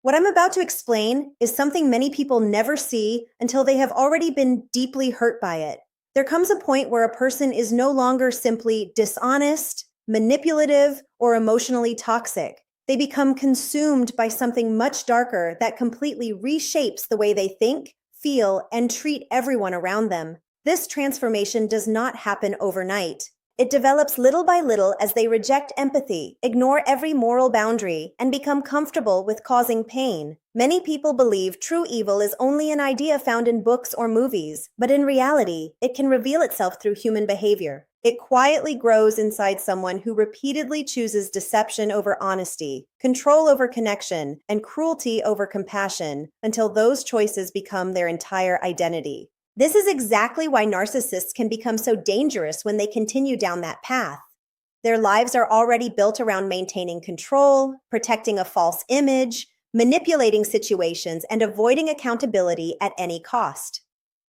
What I'm about to explain is something many people never see until they have already been deeply hurt by it. There comes a point where a person is no longer simply dishonest, manipulative, or emotionally toxic. They become consumed by something much darker that completely reshapes the way they think, feel, and treat everyone around them. This transformation does not happen overnight. It develops little by little as they reject empathy, ignore every moral boundary, and become comfortable with causing pain. Many people believe true evil is only an idea found in books or movies, but in reality, it can reveal itself through human behavior. It quietly grows inside someone who repeatedly chooses deception over honesty, control over connection, and cruelty over compassion until those choices become their entire identity. This is exactly why narcissists can become so dangerous when they continue down that path. Their lives are already built around maintaining control, protecting a false image, manipulating situations, and avoiding accountability at any cost.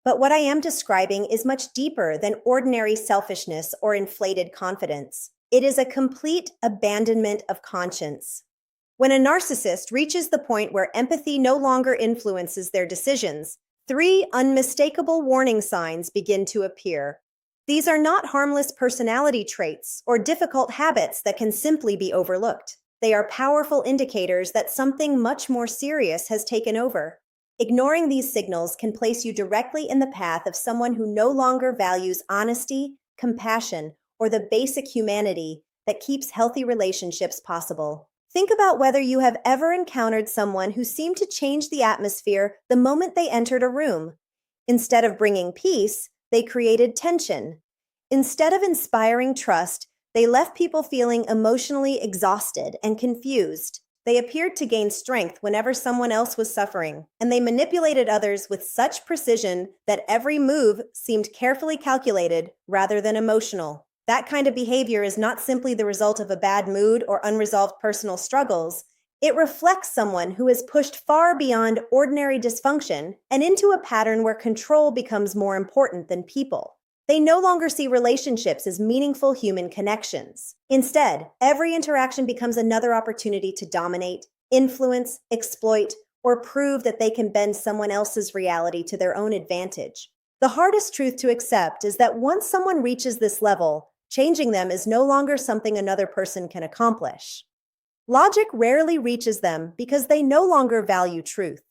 But what I am describing is much deeper than ordinary selfishness or inflated confidence. It is a complete abandonment of conscience. When a narcissist reaches the point where empathy no longer influences their decisions, three unmistakable warning signs begin to appear. These are not harmless personality traits or difficult habits that can simply be overlooked. They are powerful indicators that something much more serious has taken over. Ignoring these signals can place you directly in the path of someone who no longer values honesty, compassion, or the basic humanity that keeps healthy relationships possible. Think about whether you have ever encountered someone who seemed to change the atmosphere the moment they entered a room. Instead of bringing peace, they created tension. Instead of inspiring trust, they left people feeling emotionally exhausted and confused. They appeared to gain strength whenever someone else was suffering, and they manipulated others with such precision that every move seemed carefully calculated rather than emotional. That kind of behavior is not simply the result of a bad mood or unresolved personal struggles. It reflects someone who has pushed far beyond ordinary dysfunction and into a pattern where control becomes more important than people. They no longer see relationships as meaningful human connections. Instead, every interaction becomes another opportunity to dominate, influence, exploit, or prove that they can bend someone else's reality to their own advantage. The hardest truth to accept is that once someone reaches this level, changing them is no longer something another person can accomplish. Logic rarely reaches them because they no longer value truth.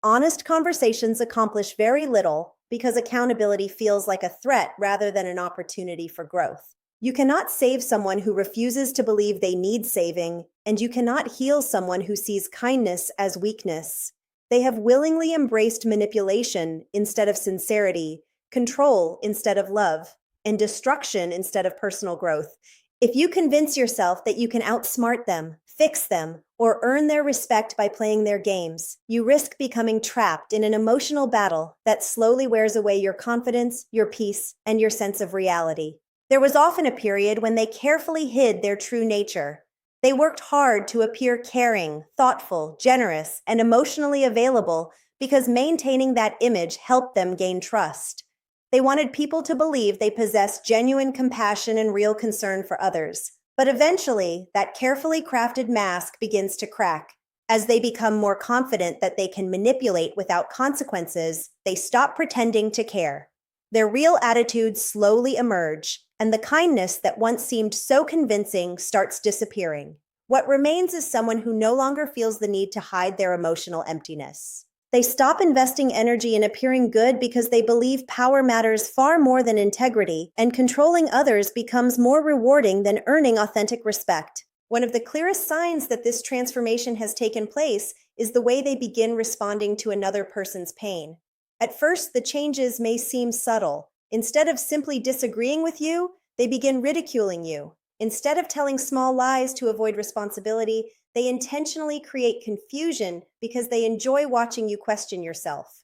Honest conversations accomplish very little because accountability feels like a threat rather than an opportunity for growth. You cannot save someone who refuses to believe they need saving, and you cannot heal someone who sees kindness as weakness. They have willingly embraced manipulation instead of sincerity, control instead of love, and destruction instead of personal growth. If you convince yourself that you can outsmart them, fix them, or earn their respect by playing their games, you risk becoming trapped in an emotional battle that slowly wears away your confidence, your peace, and your sense of reality. There was often a period when they carefully hid their true nature. They worked hard to appear caring, thoughtful, generous, and emotionally available because maintaining that image helped them gain trust. They wanted people to believe they possessed genuine compassion and real concern for others. But eventually, that carefully crafted mask begins to crack. As they become more confident that they can manipulate without consequences, they stop pretending to care. Their real attitudes slowly emerge, and the kindness that once seemed so convincing starts disappearing. What remains is someone who no longer feels the need to hide their emotional emptiness. They stop investing energy in appearing good because they believe power matters far more than integrity, and controlling others becomes more rewarding than earning authentic respect. One of the clearest signs that this transformation has taken place is the way they begin responding to another person's pain. At first, the changes may seem subtle. Instead of simply disagreeing with you, they begin ridiculing you. Instead of telling small lies to avoid responsibility, they intentionally create confusion because they enjoy watching you question yourself.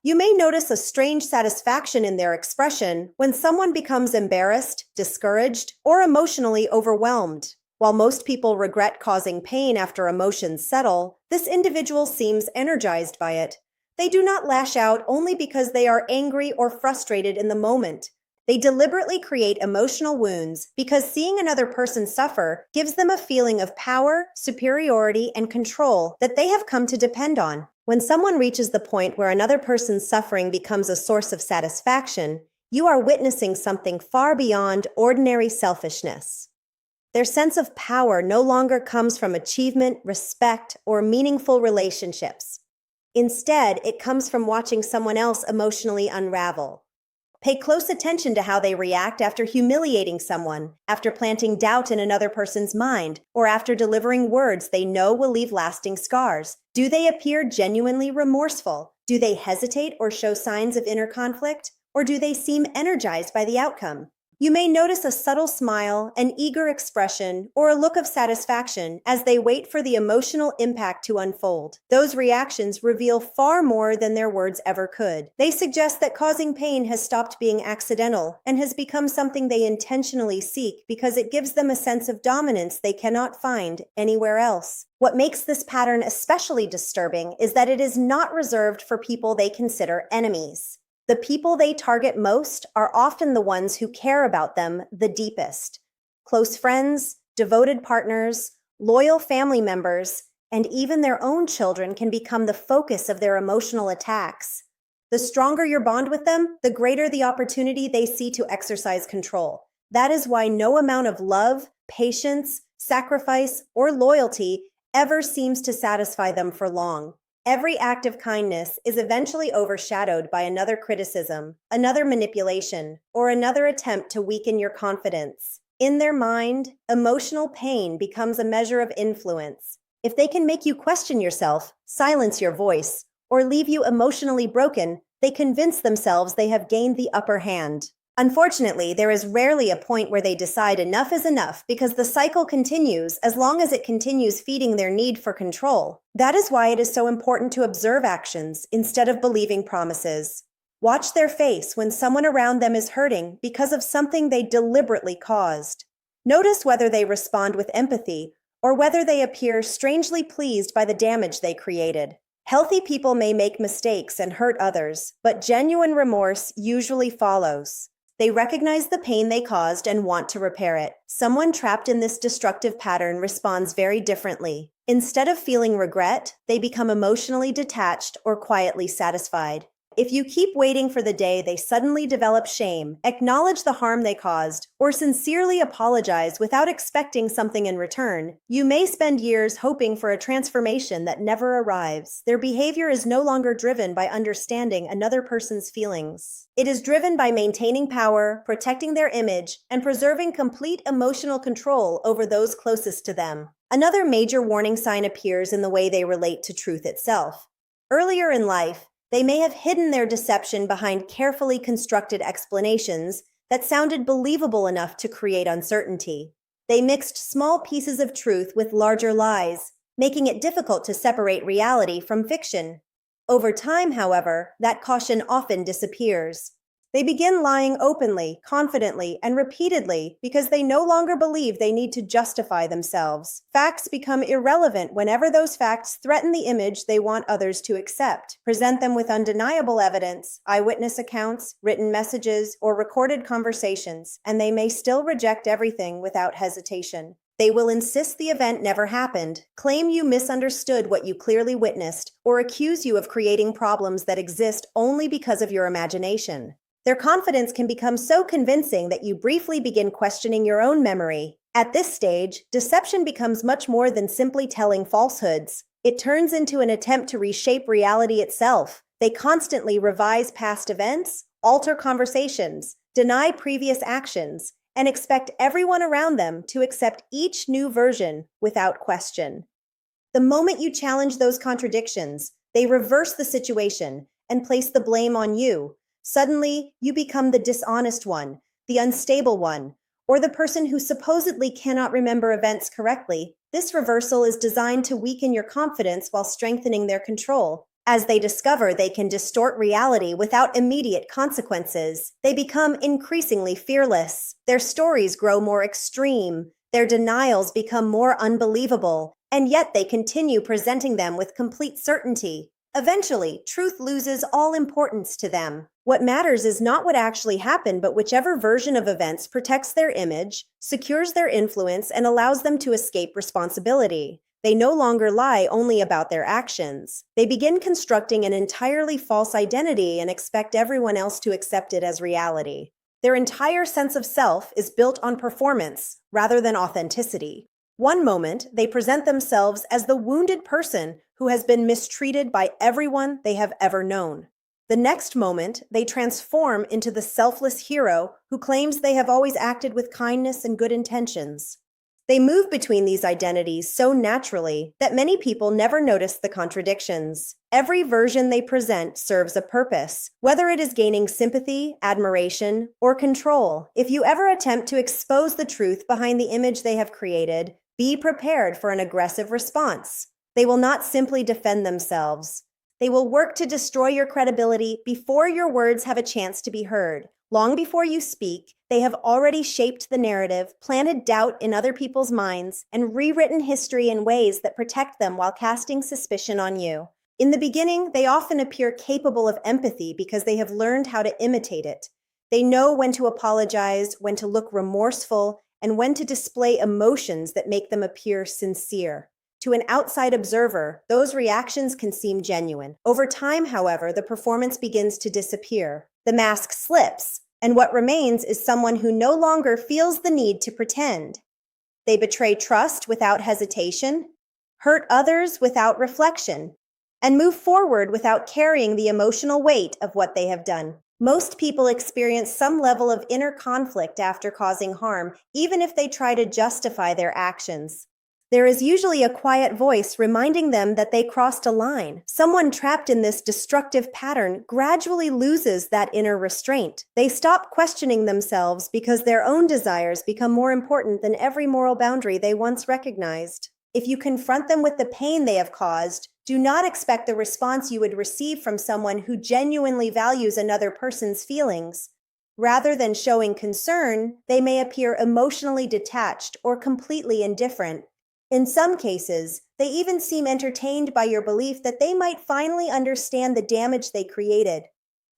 You may notice a strange satisfaction in their expression when someone becomes embarrassed, discouraged, or emotionally overwhelmed. While most people regret causing pain after emotions settle, this individual seems energized by it. They do not lash out only because they are angry or frustrated in the moment. They deliberately create emotional wounds because seeing another person suffer gives them a feeling of power, superiority, and control that they have come to depend on. When someone reaches the point where another person's suffering becomes a source of satisfaction, you are witnessing something far beyond ordinary selfishness. Their sense of power no longer comes from achievement, respect, or meaningful relationships. Instead, it comes from watching someone else emotionally unravel. Pay close attention to how they react after humiliating someone, after planting doubt in another person's mind, or after delivering words they know will leave lasting scars. Do they appear genuinely remorseful? Do they hesitate or show signs of inner conflict? Or do they seem energized by the outcome? You may notice a subtle smile, an eager expression, or a look of satisfaction as they wait for the emotional impact to unfold. Those reactions reveal far more than their words ever could. They suggest that causing pain has stopped being accidental and has become something they intentionally seek because it gives them a sense of dominance they cannot find anywhere else. What makes this pattern especially disturbing is that it is not reserved for people they consider enemies. The people they target most are often the ones who care about them the deepest. Close friends, devoted partners, loyal family members, and even their own children can become the focus of their emotional attacks. The stronger your bond with them, the greater the opportunity they see to exercise control. That is why no amount of love, patience, sacrifice, or loyalty ever seems to satisfy them for long. Every act of kindness is eventually overshadowed by another criticism, another manipulation, or another attempt to weaken your confidence. In their mind, emotional pain becomes a measure of influence. If they can make you question yourself, silence your voice, or leave you emotionally broken, they convince themselves they have gained the upper hand. Unfortunately, there is rarely a point where they decide enough is enough because the cycle continues as long as it continues feeding their need for control. That is why it is so important to observe actions instead of believing promises. Watch their face when someone around them is hurting because of something they deliberately caused. Notice whether they respond with empathy or whether they appear strangely pleased by the damage they created. Healthy people may make mistakes and hurt others, but genuine remorse usually follows. They recognize the pain they caused and want to repair it. Someone trapped in this destructive pattern responds very differently. Instead of feeling regret, they become emotionally detached or quietly satisfied. If you keep waiting for the day they suddenly develop shame, acknowledge the harm they caused, or sincerely apologize without expecting something in return, you may spend years hoping for a transformation that never arrives. Their behavior is no longer driven by understanding another person's feelings. It is driven by maintaining power, protecting their image, and preserving complete emotional control over those closest to them. Another major warning sign appears in the way they relate to truth itself. Earlier in life, they may have hidden their deception behind carefully constructed explanations that sounded believable enough to create uncertainty. They mixed small pieces of truth with larger lies, making it difficult to separate reality from fiction. Over time, however, that caution often disappears. They begin lying openly, confidently, and repeatedly because they no longer believe they need to justify themselves. Facts become irrelevant whenever those facts threaten the image they want others to accept. Present them with undeniable evidence, eyewitness accounts, written messages, or recorded conversations, and they may still reject everything without hesitation. They will insist the event never happened, claim you misunderstood what you clearly witnessed, or accuse you of creating problems that exist only because of your imagination. Their confidence can become so convincing that you briefly begin questioning your own memory. At this stage, deception becomes much more than simply telling falsehoods. It turns into an attempt to reshape reality itself. They constantly revise past events, alter conversations, deny previous actions, and expect everyone around them to accept each new version without question. The moment you challenge those contradictions, they reverse the situation and place the blame on you. Suddenly, you become the dishonest one, the unstable one, or the person who supposedly cannot remember events correctly. This reversal is designed to weaken your confidence while strengthening their control. As they discover they can distort reality without immediate consequences, they become increasingly fearless. Their stories grow more extreme, their denials become more unbelievable, and yet they continue presenting them with complete certainty. Eventually, truth loses all importance to them. What matters is not what actually happened, but whichever version of events protects their image, secures their influence, and allows them to escape responsibility. They no longer lie only about their actions. They begin constructing an entirely false identity and expect everyone else to accept it as reality. Their entire sense of self is built on performance rather than authenticity. One moment, they present themselves as the wounded person who has been mistreated by everyone they have ever known. The next moment, they transform into the selfless hero who claims they have always acted with kindness and good intentions. They move between these identities so naturally that many people never notice the contradictions. Every version they present serves a purpose, whether it is gaining sympathy, admiration, or control. If you ever attempt to expose the truth behind the image they have created, be prepared for an aggressive response. They will not simply defend themselves. They will work to destroy your credibility before your words have a chance to be heard. Long before you speak, they have already shaped the narrative, planted doubt in other people's minds, and rewritten history in ways that protect them while casting suspicion on you. In the beginning, they often appear capable of empathy because they have learned how to imitate it. They know when to apologize, when to look remorseful, and when to display emotions that make them appear sincere. To an outside observer, those reactions can seem genuine. Over time, however, the performance begins to disappear. The mask slips, and what remains is someone who no longer feels the need to pretend. They betray trust without hesitation, hurt others without reflection, and move forward without carrying the emotional weight of what they have done. Most people experience some level of inner conflict after causing harm, even if they try to justify their actions. There is usually a quiet voice reminding them that they crossed a line. Someone trapped in this destructive pattern gradually loses that inner restraint. They stop questioning themselves because their own desires become more important than every moral boundary they once recognized. If you confront them with the pain they have caused, do not expect the response you would receive from someone who genuinely values another person's feelings. Rather than showing concern, they may appear emotionally detached or completely indifferent. In some cases, they even seem entertained by your belief that they might finally understand the damage they created.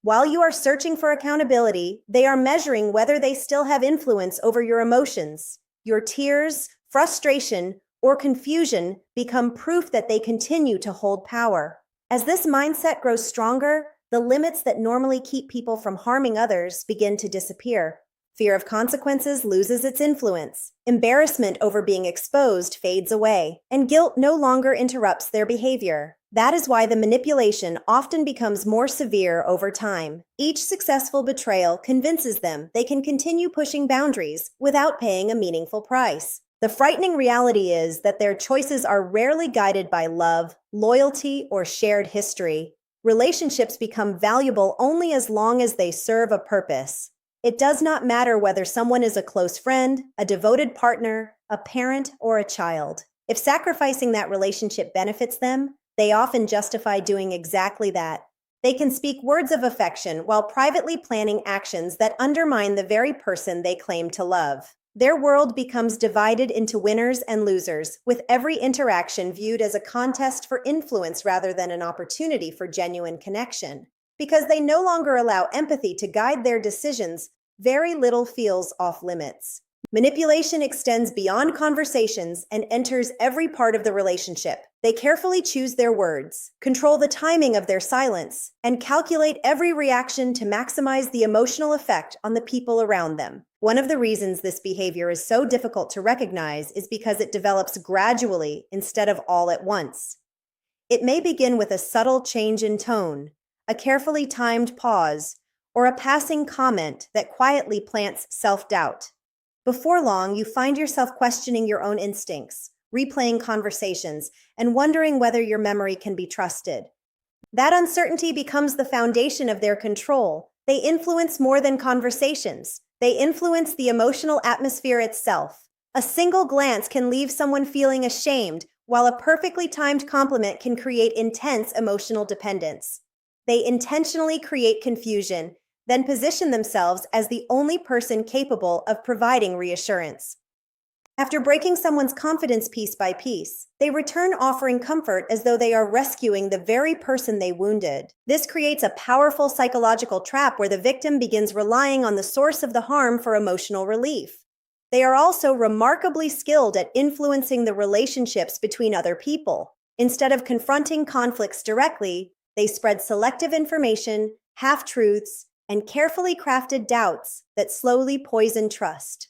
While you are searching for accountability, they are measuring whether they still have influence over your emotions. Your tears, frustration, or confusion become proof that they continue to hold power. As this mindset grows stronger, the limits that normally keep people from harming others begin to disappear. Fear of consequences loses its influence. Embarrassment over being exposed fades away, and guilt no longer interrupts their behavior. That is why the manipulation often becomes more severe over time. Each successful betrayal convinces them they can continue pushing boundaries without paying a meaningful price. The frightening reality is that their choices are rarely guided by love, loyalty, or shared history. Relationships become valuable only as long as they serve a purpose. It does not matter whether someone is a close friend, a devoted partner, a parent, or a child. If sacrificing that relationship benefits them, they often justify doing exactly that. They can speak words of affection while privately planning actions that undermine the very person they claim to love. Their world becomes divided into winners and losers, with every interaction viewed as a contest for influence rather than an opportunity for genuine connection. Because they no longer allow empathy to guide their decisions, very little feels off limits. Manipulation extends beyond conversations and enters every part of the relationship. They carefully choose their words, control the timing of their silence, and calculate every reaction to maximize the emotional effect on the people around them. One of the reasons this behavior is so difficult to recognize is because it develops gradually instead of all at once. It may begin with a subtle change in tone, a carefully timed pause, or a passing comment that quietly plants self-doubt. Before long, you find yourself questioning your own instincts, replaying conversations, and wondering whether your memory can be trusted. That uncertainty becomes the foundation of their control. They influence more than conversations. They influence the emotional atmosphere itself. A single glance can leave someone feeling ashamed, while a perfectly timed compliment can create intense emotional dependence. They intentionally create confusion, then position themselves as the only person capable of providing reassurance. After breaking someone's confidence piece by piece, they return offering comfort as though they are rescuing the very person they wounded. This creates a powerful psychological trap where the victim begins relying on the source of the harm for emotional relief. They are also remarkably skilled at influencing the relationships between other people. Instead of confronting conflicts directly, they spread selective information, half-truths, and carefully crafted doubts that slowly poison trust.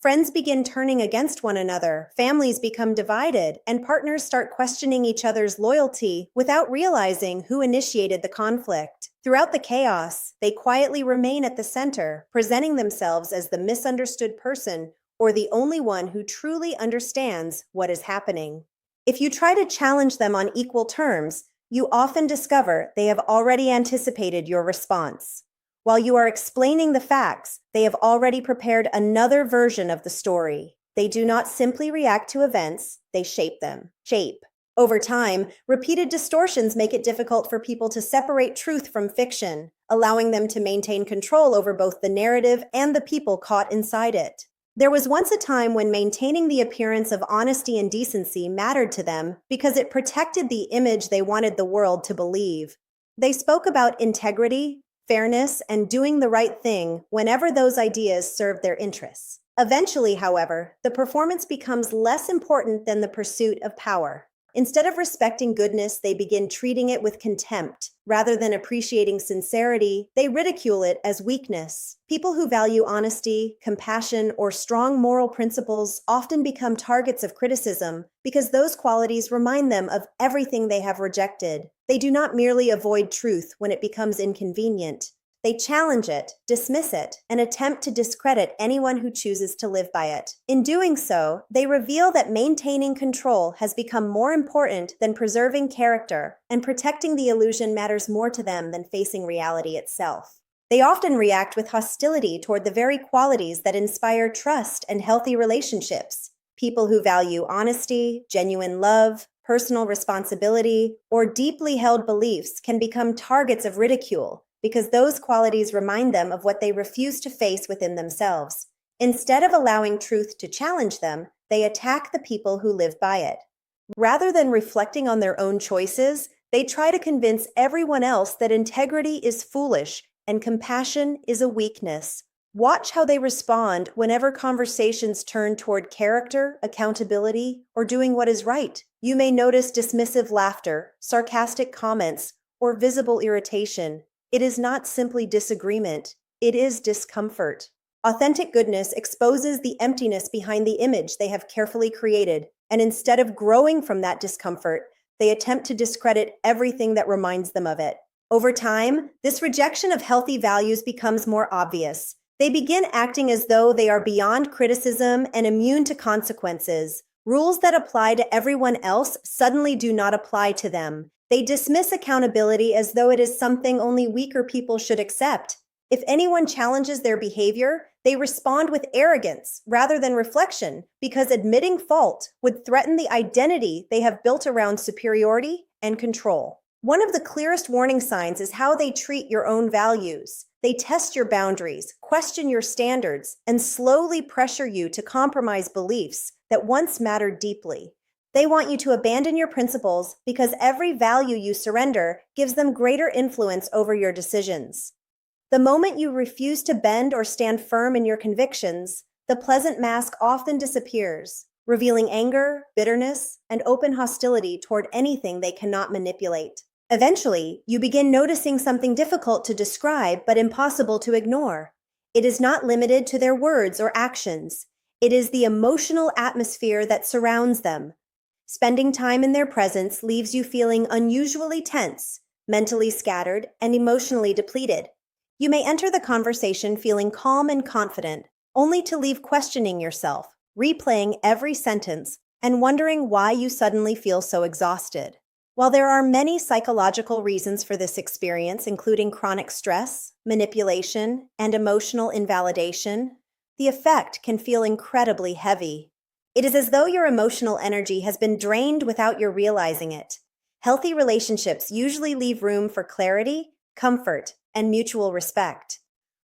Friends begin turning against one another, families become divided, and partners start questioning each other's loyalty without realizing who initiated the conflict. Throughout the chaos, they quietly remain at the center, presenting themselves as the misunderstood person or the only one who truly understands what is happening. If you try to challenge them on equal terms, you often discover they have already anticipated your response. While you are explaining the facts, they have already prepared another version of the story. They do not simply react to events, they shape them. Over time, repeated distortions make it difficult for people to separate truth from fiction, allowing them to maintain control over both the narrative and the people caught inside it. There was once a time when maintaining the appearance of honesty and decency mattered to them because it protected the image they wanted the world to believe. They spoke about integrity, fairness, and doing the right thing whenever those ideas served their interests. Eventually, however, the performance becomes less important than the pursuit of power. Instead of respecting goodness, they begin treating it with contempt. Rather than appreciating sincerity, they ridicule it as weakness. People who value honesty, compassion, or strong moral principles often become targets of criticism because those qualities remind them of everything they have rejected. They do not merely avoid truth when it becomes inconvenient. They challenge it, dismiss it, and attempt to discredit anyone who chooses to live by it. In doing so, they reveal that maintaining control has become more important than preserving character, and protecting the illusion matters more to them than facing reality itself. They often react with hostility toward the very qualities that inspire trust and healthy relationships. People who value honesty, genuine love, personal responsibility, or deeply held beliefs can become targets of ridicule, because those qualities remind them of what they refuse to face within themselves. Instead of allowing truth to challenge them, they attack the people who live by it. Rather than reflecting on their own choices, they try to convince everyone else that integrity is foolish and compassion is a weakness. Watch how they respond whenever conversations turn toward character, accountability, or doing what is right. You may notice dismissive laughter, sarcastic comments, or visible irritation. It is not simply disagreement, it is discomfort. Authentic goodness exposes the emptiness behind the image they have carefully created, and instead of growing from that discomfort, they attempt to discredit everything that reminds them of it. Over time, this rejection of healthy values becomes more obvious. They begin acting as though they are beyond criticism and immune to consequences. Rules that apply to everyone else suddenly do not apply to them. They dismiss accountability as though it is something only weaker people should accept. If anyone challenges their behavior, they respond with arrogance rather than reflection, because admitting fault would threaten the identity they have built around superiority and control. One of the clearest warning signs is how they treat your own values. They test your boundaries, question your standards, and slowly pressure you to compromise beliefs that once mattered deeply. They want you to abandon your principles because every value you surrender gives them greater influence over your decisions. The moment you refuse to bend or stand firm in your convictions, the pleasant mask often disappears, revealing anger, bitterness, and open hostility toward anything they cannot manipulate. Eventually, you begin noticing something difficult to describe but impossible to ignore. It is not limited to their words or actions. It is the emotional atmosphere that surrounds them. Spending time in their presence leaves you feeling unusually tense, mentally scattered, and emotionally depleted. You may enter the conversation feeling calm and confident, only to leave questioning yourself, replaying every sentence, and wondering why you suddenly feel so exhausted. While there are many psychological reasons for this experience, including chronic stress, manipulation, and emotional invalidation, the effect can feel incredibly heavy. It is as though your emotional energy has been drained without your realizing it. Healthy relationships usually leave room for clarity, comfort, and mutual respect.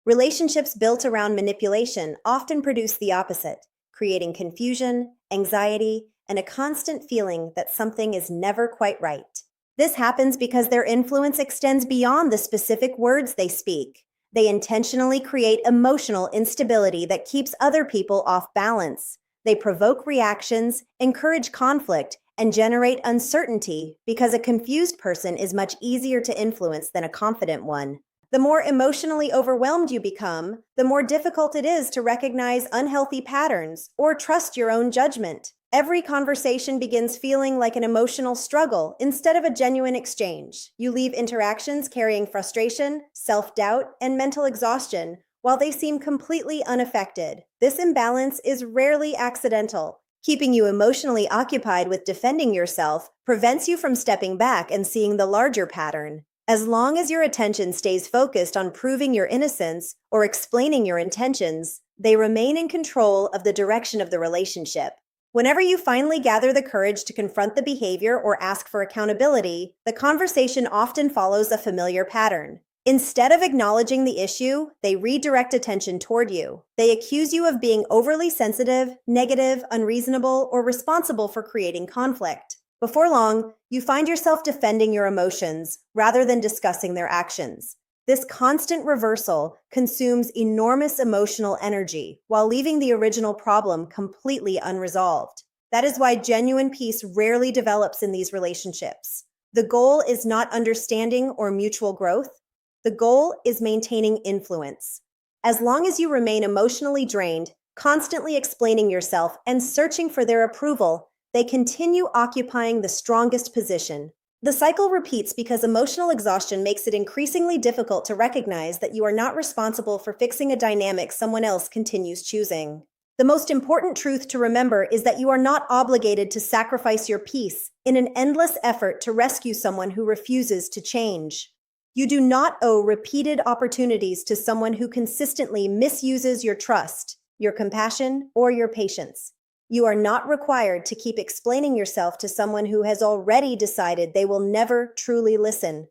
Relationships built around manipulation often produce the opposite. creating confusion, anxiety, and a constant feeling that something is never quite right. This happens because their influence extends beyond the specific words they speak. They intentionally create emotional instability that keeps other people off balance. They provoke reactions, encourage conflict, and generate uncertainty because a confused person is much easier to influence than a confident one. The more emotionally overwhelmed you become, the more difficult it is to recognize unhealthy patterns or trust your own judgment. Every conversation begins feeling like an emotional struggle instead of a genuine exchange. You leave interactions carrying frustration, self-doubt, and mental exhaustion, while they seem completely unaffected. This imbalance is rarely accidental. Keeping you emotionally occupied with defending yourself prevents you from stepping back and seeing the larger pattern. As long as your attention stays focused on proving your innocence or explaining your intentions, they remain in control of the direction of the relationship. Whenever you finally gather the courage to confront the behavior or ask for accountability, the conversation often follows a familiar pattern. Instead of acknowledging the issue, they redirect attention toward you. They accuse you of being overly sensitive, negative, unreasonable, or responsible for creating conflict. Before long, you find yourself defending your emotions rather than discussing their actions. This constant reversal consumes enormous emotional energy while leaving the original problem completely unresolved. That is why genuine peace rarely develops in these relationships. The goal is not understanding or mutual growth. The goal is maintaining influence. As long as you remain emotionally drained, constantly explaining yourself and searching for their approval, they continue occupying the strongest position. The cycle repeats because emotional exhaustion makes it increasingly difficult to recognize that you are not responsible for fixing a dynamic someone else continues choosing. The most important truth to remember is that you are not obligated to sacrifice your peace in an endless effort to rescue someone who refuses to change. You do not owe repeated opportunities to someone who consistently misuses your trust, your compassion, or your patience. You are not required to keep explaining yourself to someone who has already decided they will never truly listen.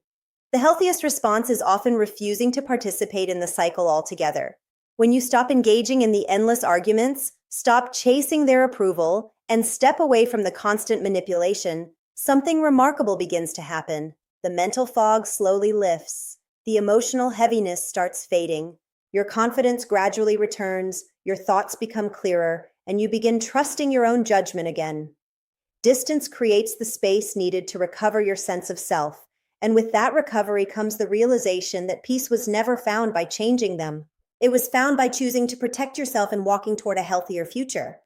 The healthiest response is often refusing to participate in the cycle altogether. When you stop engaging in the endless arguments, stop chasing their approval, and step away from the constant manipulation, something remarkable begins to happen. The mental fog slowly lifts. The emotional heaviness starts fading. Your confidence gradually returns, your thoughts become clearer, and you begin trusting your own judgment again. Distance creates the space needed to recover your sense of self, and with that recovery comes the realization that peace was never found by changing them. It was found by choosing to protect yourself and walking toward a healthier future.